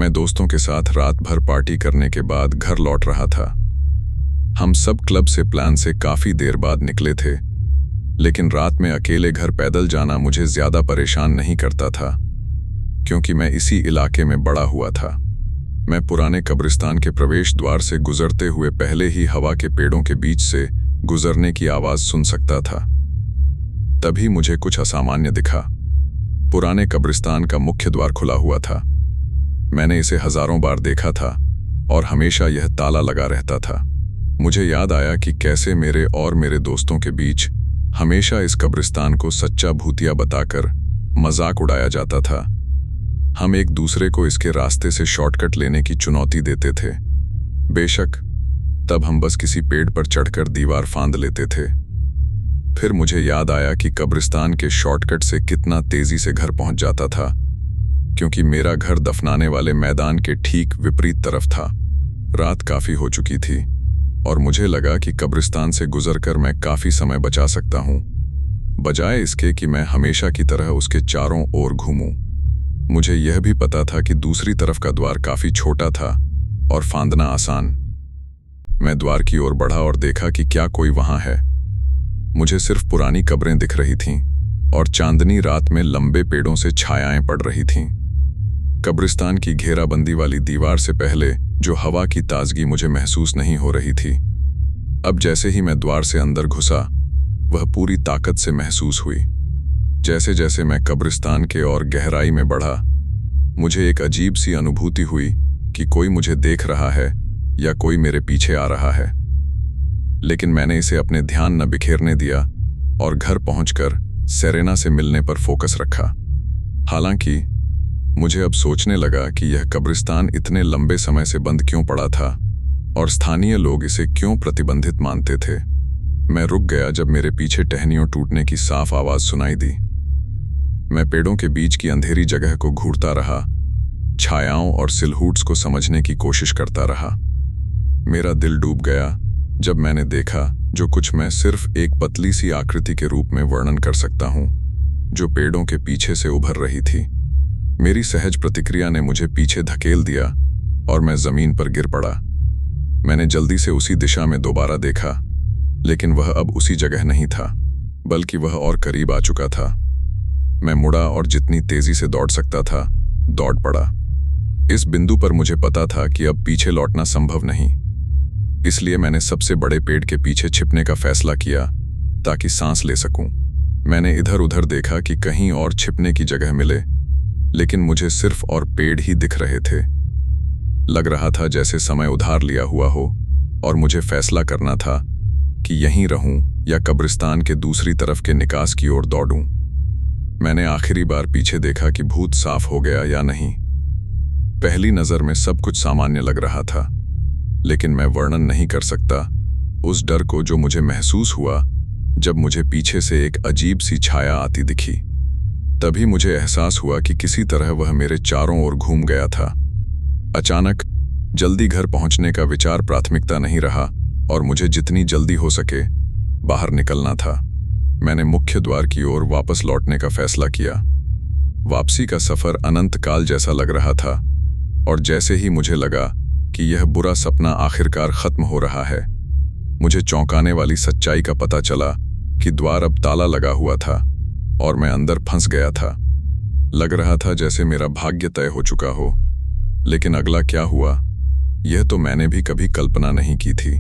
मैं दोस्तों के साथ रात भर पार्टी करने के बाद घर लौट रहा था। हम सब क्लब से प्लान से काफी देर बाद निकले थे, लेकिन रात में अकेले घर पैदल जाना मुझे ज्यादा परेशान नहीं करता था, क्योंकि मैं इसी इलाके में बड़ा हुआ था। मैं पुराने कब्रिस्तान के प्रवेश द्वार से गुजरते हुए पहले ही हवा के पेड़ों के बीच से गुजरने की आवाज सुन सकता था। तभी मुझे कुछ असामान्य दिखा। पुराने कब्रिस्तान का मुख्य द्वार खुला हुआ था। मैंने इसे हजारों बार देखा था और हमेशा यह ताला लगा रहता था। मुझे याद आया कि कैसे मेरे और मेरे दोस्तों के बीच हमेशा इस कब्रिस्तान को सच्चा भूतिया बताकर मजाक उड़ाया जाता था। हम एक दूसरे को इसके रास्ते से शॉर्टकट लेने की चुनौती देते थे। बेशक तब हम बस किसी पेड़ पर चढ़कर दीवार फांद लेते थे। फिर मुझे याद आया कि कब्रिस्तान के शॉर्टकट से कितना तेजी से घर पहुंच जाता था, क्योंकि मेरा घर दफनाने वाले मैदान के ठीक विपरीत तरफ था। रात काफी हो चुकी थी और मुझे लगा कि कब्रिस्तान से गुजरकर मैं काफी समय बचा सकता हूं, बजाय इसके कि मैं हमेशा की तरह उसके चारों ओर घूमूं। मुझे यह भी पता था कि दूसरी तरफ का द्वार काफी छोटा था और फांदना आसान। मैं द्वार की ओर बढ़ा और देखा कि क्या कोई वहां है। मुझे सिर्फ पुरानी कब्रें दिख रही थीं और चांदनी रात में लंबे पेड़ों से छायाएं पड़ रही थीं। कब्रिस्तान की घेराबंदी वाली दीवार से पहले जो हवा की ताजगी मुझे महसूस नहीं हो रही थी, अब जैसे ही मैं द्वार से अंदर घुसा, वह पूरी ताकत से महसूस हुई। जैसे जैसे मैं कब्रिस्तान के और गहराई में बढ़ा, मुझे एक अजीब सी अनुभूति हुई कि कोई मुझे देख रहा है या कोई मेरे पीछे आ रहा है। लेकिन मैंने इसे अपने ध्यान न बिखेरने दिया और घर पहुंचकर सेरेना से मिलने पर फोकस रखा। हालांकि मुझे अब सोचने लगा कि यह कब्रिस्तान इतने लंबे समय से बंद क्यों पड़ा था और स्थानीय लोग इसे क्यों प्रतिबंधित मानते थे। मैं रुक गया जब मेरे पीछे टहनियों टूटने की साफ आवाज सुनाई दी। मैं पेड़ों के बीच की अंधेरी जगह को घूरता रहा, छायाओं और सिलहूट्स को समझने की कोशिश करता रहा। मेरा दिल डूब गया जब मैंने देखा जो कुछ मैं सिर्फ एक पतली सी आकृति के रूप में वर्णन कर सकता हूं, जो पेड़ों के पीछे से उभर रही थी। मेरी सहज प्रतिक्रिया ने मुझे पीछे धकेल दिया और मैं जमीन पर गिर पड़ा। मैंने जल्दी से उसी दिशा में दोबारा देखा, लेकिन वह अब उसी जगह नहीं था, बल्कि वह और करीब आ चुका था। मैं मुड़ा और जितनी तेजी से दौड़ सकता था, दौड़ पड़ा। इस बिंदु पर मुझे पता था कि अब पीछे लौटना संभव नहीं, इसलिए मैंने सबसे बड़े पेड़ के पीछे छिपने का फैसला किया ताकि सांस ले सकूं। मैंने इधर उधर देखा कि कहीं और छिपने की जगह मिले, लेकिन मुझे सिर्फ और पेड़ ही दिख रहे थे। लग रहा था जैसे समय उधार लिया हुआ हो और मुझे फैसला करना था कि यहीं रहूं या कब्रिस्तान के दूसरी तरफ के निकास की ओर दौड़ूं। मैंने आखिरी बार पीछे देखा कि भूत साफ हो गया या नहीं। पहली नजर में सब कुछ सामान्य लग रहा था, लेकिन मैं वर्णन नहीं कर सकता उस डर को जो मुझे महसूस हुआ जब मुझे पीछे से एक अजीब सी छाया आती दिखी। तभी मुझे एहसास हुआ कि किसी तरह वह मेरे चारों ओर घूम गया था। अचानक जल्दी घर पहुंचने का विचार प्राथमिकता नहीं रहा और मुझे जितनी जल्दी हो सके बाहर निकलना था। मैंने मुख्य द्वार की ओर वापस लौटने का फैसला किया। वापसी का सफर अनंत काल जैसा लग रहा था और जैसे ही मुझे लगा कि यह बुरा सपना आखिरकार खत्म हो रहा है, मुझे चौंकाने वाली सच्चाई का पता चला कि द्वार अब ताला लगा हुआ था और मैं अंदर फंस गया था। लग रहा था जैसे मेरा भाग्य तय हो चुका हो, लेकिन अगला क्या हुआ, यह तो मैंने भी कभी कल्पना नहीं की थी।